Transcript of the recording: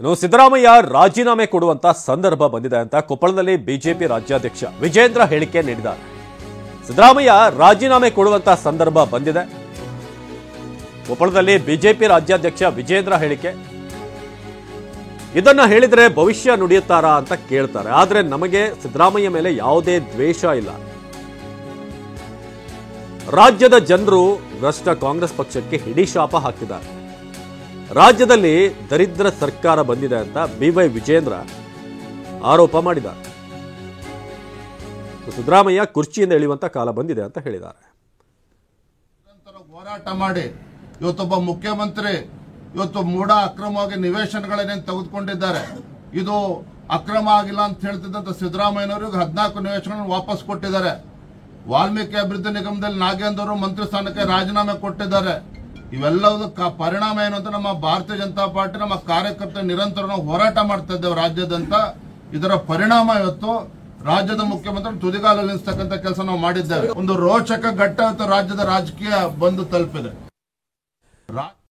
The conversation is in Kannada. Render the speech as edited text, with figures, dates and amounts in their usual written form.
ಇನ್ನು ಸಿದ್ದರಾಮಯ್ಯ ರಾಜೀನಾಮೆ ಕೊಡುವಂತ ಸಂದರ್ಭ ಬಂದಿದೆ ಅಂತ ಕೊಪ್ಪಳದಲ್ಲಿ ಬಿಜೆಪಿ ರಾಜ್ಯಾಧ್ಯಕ್ಷ ವಿಜೇಂದ್ರ ಹೇಳಿಕೆ ನೀಡಿದ್ದಾರೆ. ಸಿದ್ದರಾಮಯ್ಯ ರಾಜೀನಾಮೆ ಕೊಡುವಂತ ಸಂದರ್ಭ ಬಂದಿದೆ. ಕೊಪ್ಪಳದಲ್ಲಿ ಬಿಜೆಪಿ ರಾಜ್ಯಾಧ್ಯಕ್ಷ ವಿಜೇಂದ್ರ ಹೇಳಿಕೆ. ಇದನ್ನ ಹೇಳಿದ್ರೆ ಭವಿಷ್ಯ ನುಡಿಯುತ್ತಾರಾ ಅಂತ ಕೇಳ್ತಾರೆ. ಆದ್ರೆ ನಮಗೆ ಸಿದ್ದರಾಮಯ್ಯ ಮೇಲೆ ಯಾವುದೇ ದ್ವೇಷ ಇಲ್ಲ. ರಾಜ್ಯದ ಜನರು ಭ್ರಷ್ಟ ಕಾಂಗ್ರೆಸ್ ಪಕ್ಷಕ್ಕೆ ಹಿಡಿಶಾಪ ಹಾಕಿದ್ದಾರೆ. ರಾಜ್ಯದಲ್ಲಿ ದರಿದ್ರ ಸರ್ಕಾರ ಬಂದಿದೆ ಅಂತ ಬಿವೈ ವಿಜೇಂದ್ರ ಆರೋಪ ಮಾಡಿದ್ದಾರೆ. ಸಿದ್ದರಾಮಯ್ಯ ಕುರ್ಚಿಯಿಂದ ಇಳಿಯುವಂತ ಕಾಲ ಬಂದಿದೆ ಅಂತ ಹೇಳಿದ್ದಾರೆ. ಹೋರಾಟ ಮಾಡಿ ಇವತ್ತೊಬ್ಬ ಮುಖ್ಯಮಂತ್ರಿ ಇವತ್ತು ಮೂಢ ಅಕ್ರಮವಾಗಿ ನಿವೇಶನಗಳನ್ನೇನು ತೆಗೆದುಕೊಂಡಿದ್ದಾರೆ. ಇದು ಅಕ್ರಮ ಆಗಿಲ್ಲ ಅಂತ ಹೇಳ್ತಿದ್ದಂತ ಸಿದ್ದರಾಮಯ್ಯನವರಿಗೆ 14 ನಿವೇಶನಗಳನ್ನು ವಾಪಸ್ ಕೊಟ್ಟಿದ್ದಾರೆ. ವಾಲ್ಮೀಕಿ ಅಭಿವೃದ್ಧಿ ನಿಗಮದಲ್ಲಿ ನಾಗೇಂದ್ರ ಮಂತ್ರಿ ಸ್ಥಾನಕ್ಕೆ ರಾಜೀನಾಮೆ ಕೊಟ್ಟಿದ್ದಾರೆ. ಇವೆಲ್ಲದಕ್ಕ ಪರಿಣಾಮ ಏನು ಅಂತ ನಮ್ಮ ಭಾರತೀಯ ಜನತಾ ಪಾರ್ಟಿ ನಮ್ಮ ಕಾರ್ಯಕರ್ತರು ನಿರಂತರ ನಾವು ಹೋರಾಟ ಮಾಡ್ತಾ ಇದ್ದೇವೆ ರಾಜ್ಯದಂತ. ಇದರ ಪರಿಣಾಮ ಇವತ್ತು ರಾಜ್ಯದ ಮುಖ್ಯಮಂತ್ರಿ ತುದಿಗಾಲಲ್ಲಿ ನಿಲ್ಲಿಸ್ತಕ್ಕಂಥ ಕೆಲಸ ನಾವು ಮಾಡಿದ್ದೇವೆ. ಒಂದು ರೋಚಕ ಘಟ್ಟ ರಾಜ್ಯದ ರಾಜಕೀಯ ಬಂದು ತಲುಪಿದೆ.